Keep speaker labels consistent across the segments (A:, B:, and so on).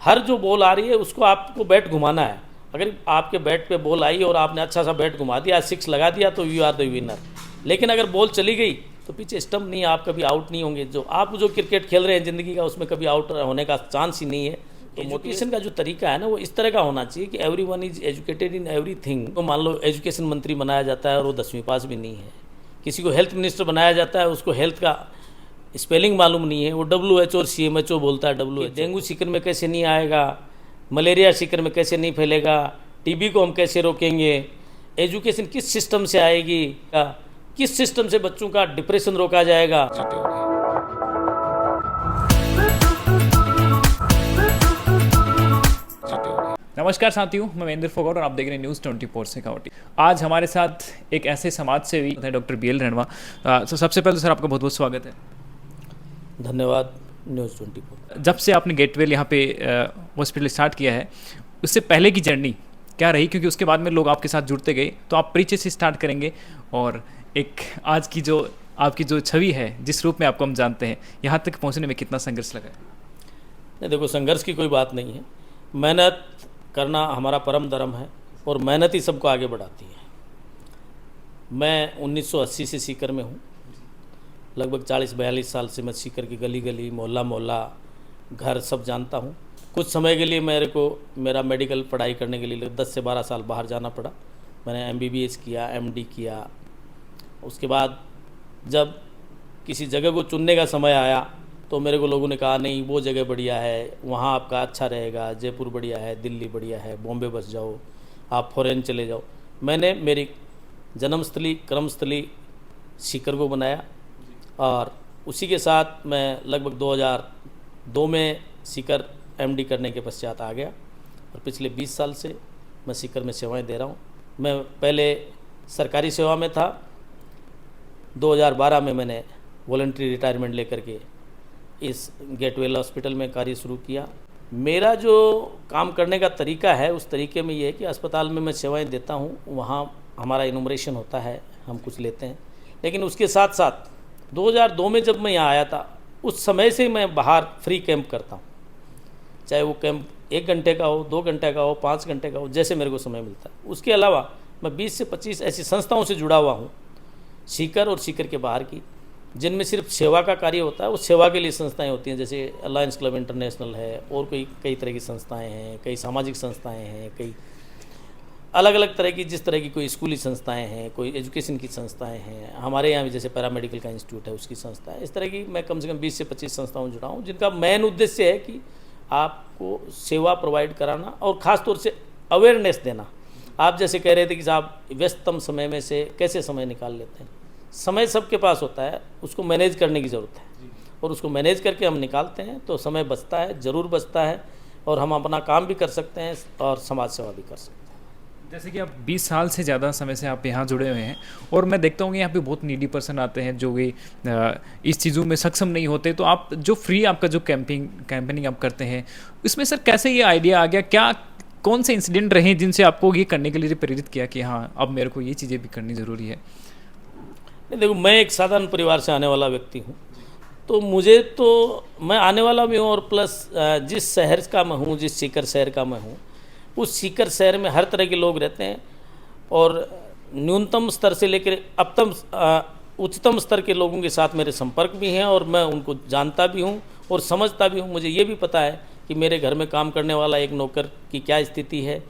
A: हर जो बॉल आ रही है उसको आपको बैट घुमाना है। अगर आपके बैट पे बॉल आई और आपने अच्छा सा बैट घुमा दिया, 6 लगा दिया, तो यू आर द विनर। लेकिन अगर बॉल चली गई तो पीछे स्टंप नहीं है, आप कभी आउट नहीं होंगे। जो क्रिकेट खेल रहे हैं ज़िंदगी का, उसमें कभी आउट होने का चांस ही नहीं है। तो मोटिवेशन का जो तरीका है ना, वो इस तरह का होना चाहिए कि everyone is educated in everything. तो मान लो एजुकेशन मंत्री बनाया जाता है और वो 10वीं पास भी नहीं है। किसी को हेल्थ मिनिस्टर बनाया जाता है, उसको हेल्थ का स्पेलिंग मालूम नहीं है, वो WHO और CMHO बोलता है WHO। डेंगू सीकर में कैसे नहीं आएगा, मलेरिया सीकर में कैसे नहीं फैलेगा, TB को हम कैसे रोकेंगे, एजुकेशन किस सिस्टम से आएगी, किस सिस्टम से बच्चों का डिप्रेशन रोका जाएगा।
B: नमस्कार साथियों, मैं महेंद्र फोगाट और आप देख रहे हैं न्यूज़ 24 सिक्योरिटी। आज हमारे साथ एक ऐसे समाज सेवी हैं डॉक्टर BL रणवा। तो सबसे पहले तो सर आपका बहुत बहुत स्वागत है।
A: धन्यवाद न्यूज़ 24।
B: जब से आपने गेटवेल यहाँ पे हॉस्पिटल स्टार्ट किया है, उससे पहले की जर्नी क्या रही? क्योंकि उसके बाद में लोग आपके साथ जुड़ते गए, तो आप परिचय से स्टार्ट करेंगे और एक आज की जो आपकी जो छवि है, जिस रूप में आपको हम जानते हैं, यहाँ तक पहुँचने में कितना संघर्ष लगा है?
A: नहीं, देखो, संघर्ष की कोई बात नहीं है। मेहनत करना हमारा परम धर्म है और मेहनत ही सबको आगे बढ़ाती है। मैं 1980 से सीकर में हूँ। लगभग 40-42 साल से मैं सीकर की गली गली, मोहल्ला मोहल्ला, घर सब जानता हूँ। कुछ समय के लिए मेरा मेडिकल पढ़ाई करने के लिए 10 से 12 साल बाहर जाना पड़ा। मैंने MBBS किया, MD किया। उसके बाद जब किसी जगह को चुनने का समय आया तो मेरे को लोगों ने कहा, नहीं वो जगह बढ़िया है, वहाँ आपका अच्छा रहेगा, जयपुर बढ़िया है, दिल्ली बढ़िया है, बॉम्बे बस जाओ, आप फॉरेन चले जाओ। मैंने मेरी जन्मस्थली, कर्मस्थली सीकर को बनाया और उसी के साथ मैं लगभग 2002 में सीकर MD करने के पश्चात आ गया और पिछले 20 साल से मैं सीकर में सेवाएं दे रहा हूँ। मैं पहले सरकारी सेवा में था। 2012 में मैंने वॉलंटरी रिटायरमेंट लेकर के इस गेटवेल हॉस्पिटल में कार्य शुरू किया। मेरा जो काम करने का तरीका है, उस तरीके में ये है कि अस्पताल में मैं सेवाएं देता हूँ, वहाँ हमारा इनुमरेशन होता है, हम कुछ लेते हैं। लेकिन उसके साथ साथ 2002 में जब मैं यहाँ आया था, उस समय से मैं बाहर फ्री कैंप करता हूँ। चाहे वो कैंप 1 घंटे का हो, 2 घंटे का हो, 5 घंटे का हो, जैसे मेरे को समय मिलता है। उसके अलावा मैं 20 से 25 ऐसी संस्थाओं से जुड़ा हुआ हूँ, सीकर और सीकर के बाहर की, जिनमें सिर्फ सेवा का कार्य होता है। वो सेवा के लिए संस्थाएं होती हैं, जैसे अलायंस क्लब इंटरनेशनल है और कई तरह की संस्थाएं हैं, कई सामाजिक संस्थाएं हैं, कई अलग अलग तरह की, जिस तरह की कोई स्कूली संस्थाएं हैं, कोई एजुकेशन की संस्थाएं हैं। हमारे यहाँ भी जैसे पैरामेडिकल का इंस्टीट्यूट है, उसकी संस्था है। इस तरह की मैं कम से कम 20 से 25 संस्थाओं जुड़ा हूँ, जिनका मेन उद्देश्य है कि आपको सेवा प्रोवाइड कराना और ख़ास तौर से अवेयरनेस देना। आप जैसे कह रहे थे कि साहब व्यस्ततम समय में से कैसे समय निकाल लेते हैं। समय सबके पास होता है, उसको मैनेज करने की ज़रूरत है और उसको मैनेज करके हम निकालते हैं तो समय बचता है, ज़रूर बचता है, और हम अपना काम भी कर सकते हैं और समाज सेवा भी कर सकते हैं।
B: जैसे कि आप 20 साल से ज़्यादा समय से आप यहाँ जुड़े हुए हैं और मैं देखता हूँ कि यहाँ पे बहुत नीडी पर्सन आते हैं जो कि इस चीज़ों में सक्षम नहीं होते। तो आप जो फ्री आपका जो कैंपेनिंग आप करते हैं, इसमें सर कैसे ये आइडिया आ गया? क्या कौन से इंसिडेंट रहे जिनसे आपको ये करने के लिए प्रेरित किया कि हाँ, अब मेरे को ये चीज़ें भी करनी ज़रूरी है?
A: नहीं, देखो, मैं एक साधारण परिवार से आने वाला व्यक्ति हूँ, तो मैं आने वाला भी हूँ और प्लस जिस शहर का मैं हूँ, जिस सीकर शहर का मैं हूँ, उस सीकर शहर में हर तरह के लोग रहते हैं और न्यूनतम स्तर से लेकर उच्चतम स्तर के लोगों के साथ मेरे संपर्क भी हैं और मैं उनको जानता भी हूँ और समझता भी हूँ। मुझे ये भी पता है कि मेरे घर में काम करने वाला एक नौकर की क्या स्थिति है,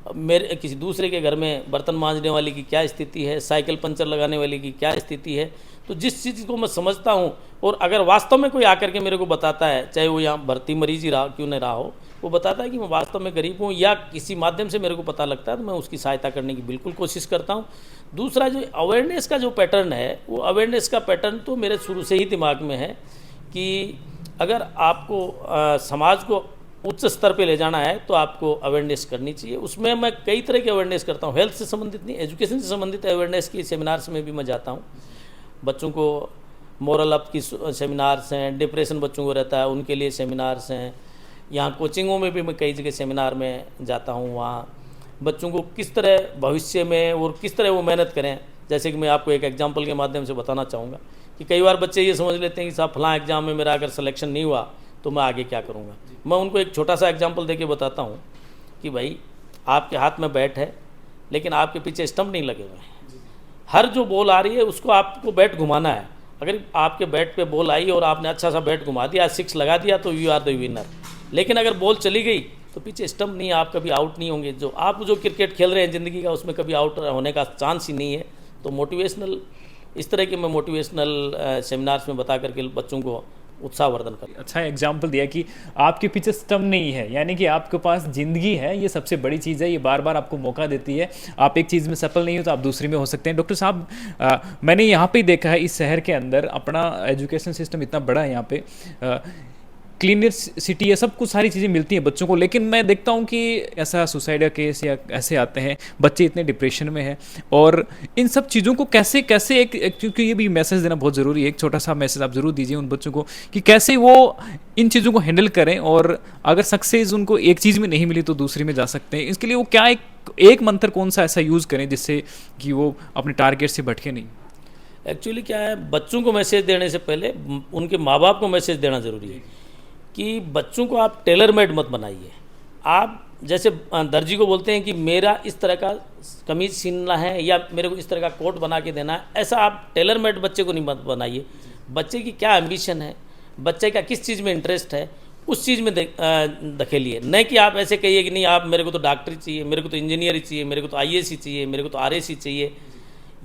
A: मेरे किसी दूसरे के घर में बर्तन मांजने वाली की क्या स्थिति है, साइकिल पंचर लगाने वाली की क्या स्थिति है। तो जिस चीज़ को मैं समझता हूँ और अगर वास्तव में कोई आकर के मेरे को बताता है, चाहे वो यहाँ भर्ती मरीज ही क्यों नहीं रहा हो, वो बताता है कि मैं वास्तव में गरीब हूँ या किसी माध्यम से मेरे को पता लगता है, तो मैं उसकी सहायता करने की बिल्कुल कोशिश करता हूँ। दूसरा, जो अवेयरनेस का जो पैटर्न है, वो अवेयरनेस का पैटर्न तो मेरे शुरू से ही दिमाग में है कि अगर आपको समाज को उच्च स्तर पे ले जाना है तो आपको अवेयरनेस करनी चाहिए। उसमें मैं कई तरह की अवेयरनेस करता हूँ। हेल्थ से संबंधित नहीं, एजुकेशन से संबंधित अवेयरनेस की सेमिनार्स में भी मैं जाता हूँ। बच्चों को मोरल अप की सेमिनार्स हैं, डिप्रेशन बच्चों को रहता है उनके लिए सेमिनार्स हैं। यहाँ कोचिंगों में भी मैं कई जगह सेमिनार में जाता हूँ। वहाँ बच्चों को किस तरह भविष्य में और किस तरह वो मेहनत करें। जैसे कि मैं आपको एक एग्जांपल के माध्यम से बताना चाहूँगा कि कई बार बच्चे ये समझ लेते हैं कि साहब फलां एग्ज़ाम में मेरा अगर सिलेक्शन नहीं हुआ तो मैं आगे क्या करूँगा। मैं उनको एक छोटा सा एग्जाम्पल दे के बताता हूँ कि भाई आपके हाथ में बैट है लेकिन आपके पीछे स्टंप नहीं लगे हुए हैं। हर जो बॉल आ रही है उसको आपको बैट घुमाना है। अगर आपके बैट पे बॉल आई और आपने अच्छा सा बैट घुमा दिया, 6 लगा दिया, तो यू आर द विनर। लेकिन अगर बॉल चली गई तो पीछे स्टंप नहीं है, आप कभी आउट नहीं होंगे। जो आप जो क्रिकेट खेल रहे हैं ज़िंदगी का, उसमें कभी आउट होने का चांस ही नहीं है। तो मोटिवेशनल, इस तरह के मैं मोटिवेशनल सेमिनार्स में बता करके बच्चों को उत्साहवर्धन कर।
B: अच्छा एग्जाम्पल दिया कि आपके पीछे स्टंप नहीं है, यानी कि आपके पास जिंदगी है, ये सबसे बड़ी चीज़ है। ये बार बार आपको मौका देती है। आप एक चीज़ में सफल नहीं हो तो आप दूसरी में हो सकते हैं। डॉक्टर साहब, मैंने यहाँ पे देखा है इस शहर के अंदर अपना एजुकेशन सिस्टम इतना बड़ा है, यहाँ पे क्लीनर सिटी है, सब कुछ सारी चीज़ें मिलती हैं बच्चों को। लेकिन मैं देखता हूँ कि ऐसा सुसाइड का केस या ऐसे आते हैं, बच्चे इतने डिप्रेशन में हैं। और इन सब चीज़ों को कैसे कैसे क्योंकि ये भी मैसेज देना बहुत ज़रूरी है, एक छोटा सा मैसेज आप ज़रूर दीजिए उन बच्चों को कि कैसे वो इन चीज़ों को हैंडल करें, और अगर सक्सेस उनको एक चीज़ में नहीं मिली तो दूसरी में जा सकते हैं। इसके लिए वो क्या एक मंत्र कौन सा ऐसा यूज़ करें जिससे कि वो अपने टारगेट से भटके नहीं।
A: एक्चुअली क्या है, बच्चों को मैसेज देने से पहले उनके माँ बाप को मैसेज देना ज़रूरी है कि बच्चों को आप टेलर मेड मत बनाइए। आप जैसे दर्जी को बोलते हैं कि मेरा इस तरह का कमीज सीना है या मेरे को इस तरह का कोट बना के देना है, ऐसा आप टेलर मेड बच्चे को नहीं मत बनाइए। बच्चे की क्या एम्बिशन है, बच्चे का किस चीज़ में इंटरेस्ट है, उस चीज़ में धकेलिए। नहीं कि आप ऐसे कहिए कि नहीं आप मेरे को तो डॉक्टरी चाहिए, मेरे को तो इंजीनियर ही चाहिए, मेरे को तो IAS ही चाहिए, मेरे को तो RAS ही चाहिए।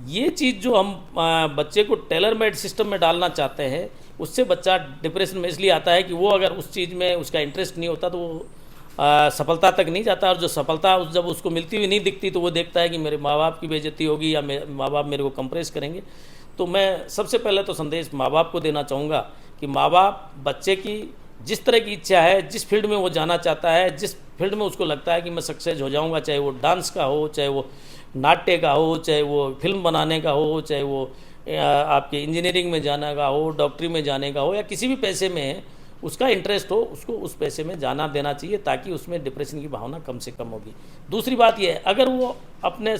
A: ये चीज़ जो हम बच्चे को टेलर मेड सिस्टम में डालना चाहते हैं, उससे बच्चा डिप्रेशन में इसलिए आता है कि वो अगर उस चीज़ में उसका इंटरेस्ट नहीं होता तो वो सफलता तक नहीं जाता। और जो सफलता जब उसको मिलती हुई नहीं दिखती तो वो देखता है कि मेरे माँ बाप की बेइज्जती होगी या माँ बाप मेरे को कंप्रेस करेंगे। तो मैं सबसे पहले तो संदेश माँ बाप को देना चाहूँगा कि माँ बाप बच्चे की जिस तरह की इच्छा है, जिस फील्ड में वो जाना चाहता है, जिस फील्ड में उसको लगता है कि मैं सक्सेस हो जाऊँगा, चाहे वो डांस का हो, चाहे वो नाट्य का हो, चाहे वो फिल्म बनाने का हो, चाहे वो आपके इंजीनियरिंग में जाने का हो, डॉक्टरी में जाने का हो, या किसी भी पैसे में उसका इंटरेस्ट हो, उसको उस पैसे में जाना देना चाहिए ताकि उसमें डिप्रेशन की भावना कम से कम होगी। दूसरी बात यह है, अगर वो अपने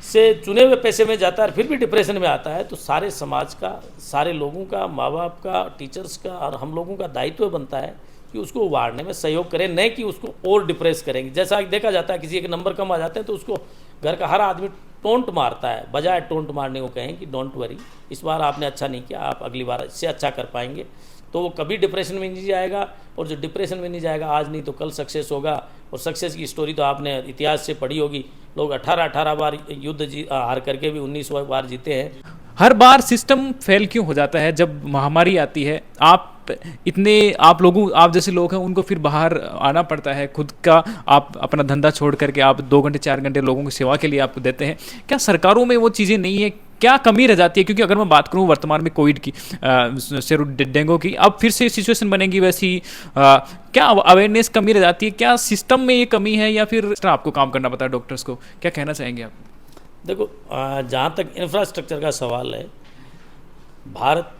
A: से चुने हुए पैसे में जाता है और फिर भी डिप्रेशन में आता है तो सारे समाज का, सारे लोगों का, माँ बाप का, टीचर्स का और हम लोगों का दायित्व बनता है कि उसको उबारने में सहयोग करें, नहीं कि उसको और डिप्रेस करेंगे। जैसा देखा जाता है किसी के नंबर कम आ जाते हैं तो उसको घर का हर आदमी टोंट मारता है, बजाय टोंट मारने को कहें कि डोंट वरी, इस बार आपने अच्छा नहीं किया, आप अगली बार इससे अच्छा कर पाएंगे। तो वो कभी डिप्रेशन में नहीं जाएगा, और जो डिप्रेशन में नहीं जाएगा आज नहीं तो कल सक्सेस होगा। और सक्सेस की स्टोरी तो आपने इतिहास से पढ़ी होगी, लोग 18 बार युद्ध हार करके भी 19 बार जीते हैं।
B: हर बार सिस्टम फेल क्यों हो जाता है जब महामारी आती है? आप जैसे लोग हैं उनको फिर बाहर आना पड़ता है, खुद का आप अपना धंधा छोड़ करके आप 2 घंटे 4 घंटे लोगों की सेवा के लिए आप देते हैं। क्या सरकारों में वो चीज़ें नहीं है? क्या कमी रह जाती है? क्योंकि अगर मैं बात करूं वर्तमान में कोविड की, डेंगू की, अब फिर से सिचुएशन बनेगी वैसी, क्या अवेयरनेस कमी रह जाती है? क्या सिस्टम में ये कमी है या फिर आपको काम करना पड़ता है डॉक्टर्स को? क्या कहना चाहेंगे आप?
A: देखो, जहाँ तक इंफ्रास्ट्रक्चर का सवाल है, भारत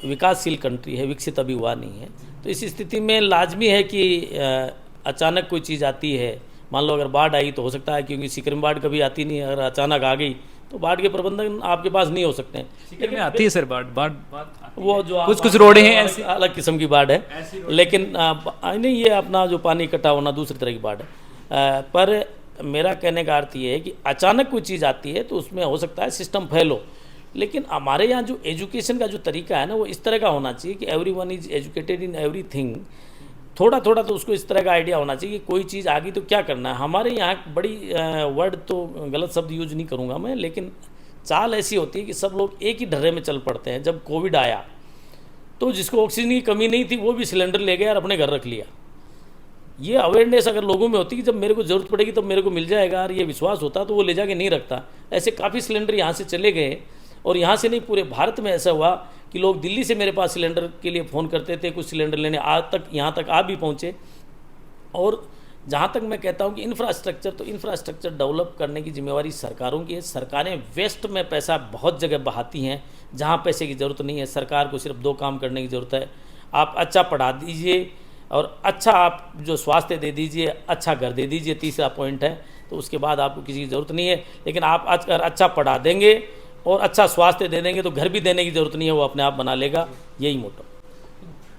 A: विकासशील कंट्री है, विकसित अभी हुआ नहीं है। तो इस स्थिति में लाजमी है कि अचानक कोई चीज़ आती है, मान लो अगर बाढ़ आई तो हो सकता है, क्योंकि सीकर में बाढ़ कभी आती नहीं है, अगर अचानक आ गई तो बाढ़ के प्रबंधन आपके पास नहीं हो सकते हैं।
B: सीकर में आती है सर बाढ़
A: वो जो
B: कुछ रोडे हैं ऐसी
A: अलग किस्म की बाढ़ है, लेकिन नहीं, ये अपना जो पानी इकट्ठा होना दूसरी तरह की बाढ़ है। पर मेरा कहने का अर्थ ये है कि अचानक कोई चीज़ आती है तो उसमें हो सकता है सिस्टम फेल हो, लेकिन हमारे यहाँ जो एजुकेशन का जो तरीका है ना, वो इस तरह का होना चाहिए कि everyone is educated in everything. थोड़ा थोड़ा तो उसको इस तरह का आइडिया होना चाहिए कि कोई चीज़ आ गई तो क्या करना है। हमारे यहाँ बड़ी वर्ड तो गलत शब्द यूज नहीं करूँगा मैं, लेकिन चाल ऐसी होती है कि सब लोग एक ही ढर्रे में चल पड़ते हैं। जब कोविड आया तो जिसको ऑक्सीजन की कमी नहीं थी वो भी सिलेंडर ले गया और अपने घर रख लिया। ये अवेयरनेस अगर लोगों में होती कि जब मेरे को ज़रूरत पड़ेगी तब मेरे को मिल जाएगा, और ये विश्वास होता तो वो ले जाके नहीं रखता। ऐसे काफ़ी सिलेंडर यहाँ से चले गए, और यहाँ से नहीं पूरे भारत में ऐसा हुआ कि लोग दिल्ली से मेरे पास सिलेंडर के लिए फ़ोन करते थे, कुछ सिलेंडर लेने आज तक यहाँ तक आ भी पहुँचे। और जहाँ तक मैं कहता हूँ कि इंफ्रास्ट्रक्चर डेवलप करने की जिम्मेवारी सरकारों की है। सरकारें वेस्ट में पैसा बहुत जगह बहाती हैं जहाँ पैसे की ज़रूरत नहीं है। सरकार को सिर्फ 2 काम करने की ज़रूरत है, आप अच्छा पढ़ा दीजिए और अच्छा आप जो स्वास्थ्य दे दीजिए, अच्छा घर दे दीजिए, तीसरा पॉइंट है। तो उसके बाद आपको किसी की ज़रूरत नहीं है। लेकिन आप अगर अच्छा पढ़ा देंगे और अच्छा स्वास्थ्य दे देंगे तो घर भी देने की ज़रूरत नहीं है, वो अपने आप बना लेगा। यही मोटो।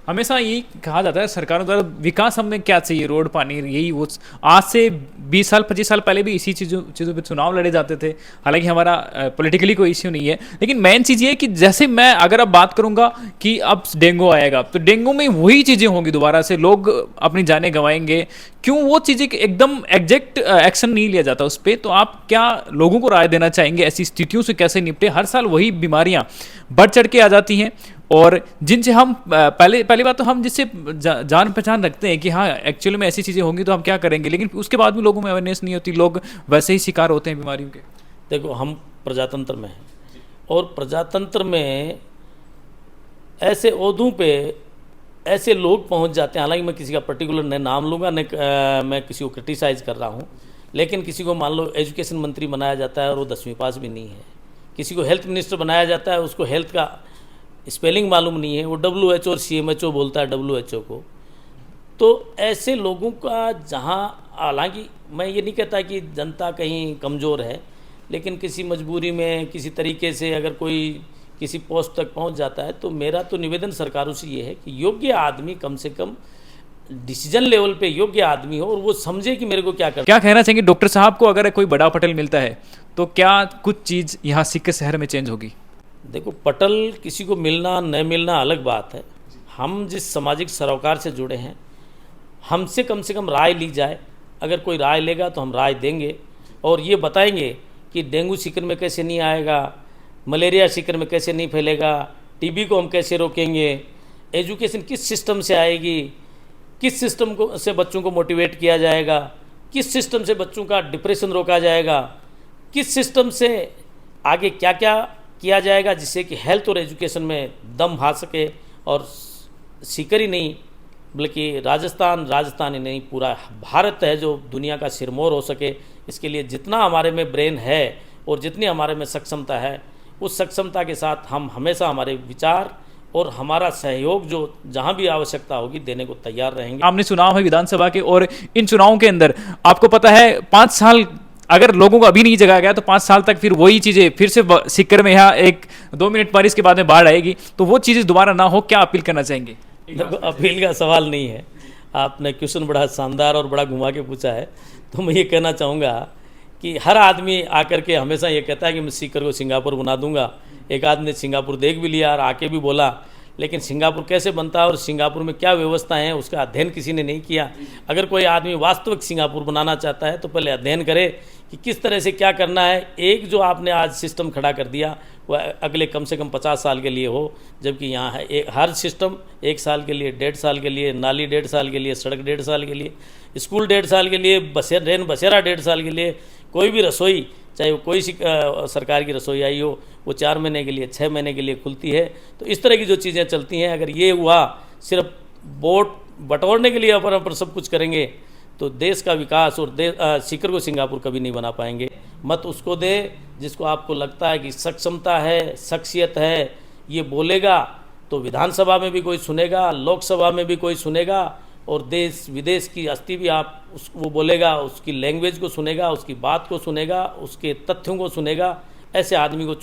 B: हमेशा यही कहा जाता है सरकारों द्वारा, विकास हमें क्या चाहिए, रोड, पानी, यही वो। आज से 20 साल 25 साल पहले भी इसी चीज़ों पे चुनाव लड़े जाते थे। हालांकि हमारा पॉलिटिकली कोई इश्यू नहीं है, लेकिन मेन चीज़ ये है कि जैसे मैं अगर अब बात करूंगा कि अब डेंगू आएगा तो डेंगू में वही चीज़ें होंगी, दोबारा से लोग अपनी जानें गंवाएंगे। क्यों वो चीज़ें एकदम एग्जैक्ट एक्शन नहीं लिया जाता उस पर? तो आप क्या लोगों को राय देना चाहेंगे, ऐसी स्थितियों से कैसे निपटे? हर साल वही बीमारियां बढ़ चढ़ के आ जाती हैं, और जिनसे हम पहली बात तो हम जिससे जान पहचान रखते हैं कि हाँ एक्चुअली में ऐसी चीज़ें होंगी तो हम क्या करेंगे, लेकिन उसके बाद भी लोगों में अवेयरनेस नहीं होती, लोग वैसे ही शिकार होते हैं बीमारियों के।
A: देखो, हम प्रजातंत्र में हैं और प्रजातंत्र में ऐसे ओहदों पे ऐसे लोग पहुंच जाते हैं। हालांकि मैं किसी का पर्टिकुलर न नाम लूँगा, न मैं किसी को क्रिटिसाइज़ कर रहा हूँ, लेकिन किसी को मान लो एजुकेशन मंत्री बनाया जाता है और वो 10वीं पास भी नहीं है। किसी को हेल्थ मिनिस्टर बनाया जाता है, उसको हेल्थ का स्पेलिंग मालूम नहीं है, वो WHO और CMHO बोलता है WHO को। तो ऐसे लोगों का जहाँ, हालांकि मैं ये नहीं कहता कि जनता कहीं कमज़ोर है, लेकिन किसी मजबूरी में किसी तरीके से अगर कोई किसी पोस्ट तक पहुंच जाता है, तो मेरा तो निवेदन सरकारों से ये है कि योग्य आदमी, कम से कम डिसीजन लेवल पे योग्य आदमी हो और वो समझे कि मेरे को क्या करना।
B: क्या कहना चाहेंगे डॉक्टर साहब को, अगर कोई बड़ा पटेल मिलता है तो क्या कुछ चीज़ यहाँ सीकर शहर में चेंज होगी?
A: देखो, पटल किसी को मिलना न मिलना अलग बात है। हम जिस सामाजिक सरोकार से जुड़े हैं, हमसे कम से कम राय ली जाए। अगर कोई राय लेगा तो हम राय देंगे और ये बताएंगे कि डेंगू सीकर में कैसे नहीं आएगा, मलेरिया सीकर में कैसे नहीं फैलेगा, TB को हम कैसे रोकेंगे, एजुकेशन किस सिस्टम से आएगी, किस सिस्टम को से बच्चों को मोटिवेट किया जाएगा, किस सिस्टम से बच्चों का डिप्रेशन रोका जाएगा, किस सिस्टम से आगे क्या क्या किया जाएगा जिससे कि हेल्थ और एजुकेशन में दम आ सके। और सीकर ही नहीं बल्कि राजस्थान ही नहीं, पूरा भारत है जो दुनिया का सिरमौर हो सके। इसके लिए जितना हमारे में ब्रेन है और जितनी हमारे में सक्षमता है, उस सक्षमता के साथ हम हमेशा हमारे विचार और हमारा सहयोग जो जहां भी आवश्यकता होगी देने को तैयार रहेंगे।
B: आपने चुनाव है विधानसभा के, और इन चुनावों के अंदर आपको पता है 5 साल अगर लोगों को अभी नहीं जगाया गया तो 5 साल तक फिर वही चीज़ें फिर से सीकर में यहाँ 1-2 मिनट बारिश के बाद में बाढ़ आएगी, तो वो चीज़ें दोबारा ना हो। क्या अपील करना चाहेंगे?
A: देखो, अपील का सवाल नहीं है, आपने क्वेश्चन बड़ा शानदार और बड़ा घुमा के पूछा है। तो मैं ये कहना चाहूँगा कि हर आदमी आकर के हमेशा ये कहता है कि मैं सीकर को सिंगापुर बना दूंगा। एक आदमी ने सिंगापुर देख भी लिया और आके भी बोला, लेकिन सिंगापुर कैसे बनता है और सिंगापुर में क्या व्यवस्था है उसका अध्ययन किसी ने नहीं किया। अगर कोई आदमी वास्तविक सिंगापुर बनाना चाहता है तो पहले अध्ययन करे कि किस तरह से क्या करना है। एक जो आपने आज सिस्टम खड़ा कर दिया वह अगले कम से कम 50 साल के लिए हो, जबकि यहाँ है हर सिस्टम 1 साल के लिए, 1.5 साल के लिए, नाली 1.5 साल के लिए, सड़क 1.5 साल के लिए, स्कूल 1.5 साल के लिए, रेन बसेरा 1.5 साल के लिए, कोई भी रसोई चाहे वो कोई सरकार की रसोई आई हो वो 4 महीने के लिए, 6 महीने के लिए खुलती है। तो इस तरह की जो चीज़ें चलती हैं, अगर ये हुआ सिर्फ वोट बटोरने के लिए अपन सब कुछ करेंगे तो देश का विकास और सीकर को सिंगापुर कभी नहीं बना पाएंगे। मत उसको दे जिसको आपको लगता है कि सक्षमता है, शख्सियत है, ये बोलेगा तो विधानसभा में भी कोई सुनेगा, लोकसभा में भी कोई सुनेगा और देश विदेश की हस्ती भी वो बोलेगा, उसकी लैंग्वेज को सुनेगा, उसकी बात को सुनेगा, उसके तथ्यों को सुनेगा। ऐसे आदमी को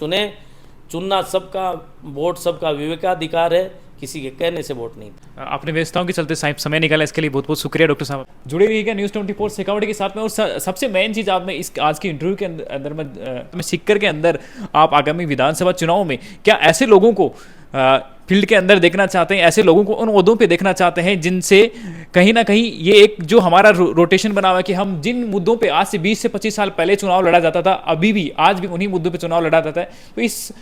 A: चुनना सबका, वोट सबका विवेकाधिकार है, किसी के कहने से वोट नहीं।
B: अपने व्यस्तताओं के चलते समय निकाला, इसके लिए बहुत बहुत शुक्रिया डॉक्टर साहब। जुड़े रहिएगा न्यूज़ 24 शेखावाटी के साथ में। और सबसे मेन चीज़ आपने इस आज की इंटरव्यू के अंदर में सीकर के अंदर आप आगामी विधानसभा चुनाव में क्या ऐसे लोगों को फील्ड के अंदर देखना चाहते हैं, ऐसे लोगों को उन ओहदों पे देखना चाहते हैं जिनसे कहीं ना कहीं ये एक जो हमारा रोटेशन बना हुआ है कि हम जिन मुद्दों पे आज से 20 से 25 साल पहले चुनाव लड़ा जाता था, अभी भी आज भी उन्हीं मुद्दों पे चुनाव लड़ा जाता है। तो इस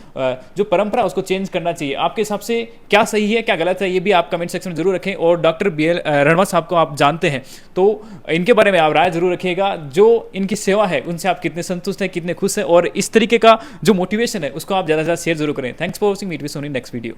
B: जो परंपरा उसको चेंज करना चाहिए। आपके हिसाब से क्या सही है क्या गलत है, ये भी आप कमेंट सेक्शन में जरूर रखें। और डॉक्टर BL रणवा साहब को आप जानते हैं तो इनके बारे में आप राय जरूर रखिएगा। जो इनकी सेवा है उनसे आप कितने संतुष्ट हैं, कितने खुश हैं, और इस तरीके का जो मोटिवेशन है उसको आप ज़्यादा से ज़्यादा शेयर जरूर करें। Thanks for watching, meet with Sony next video.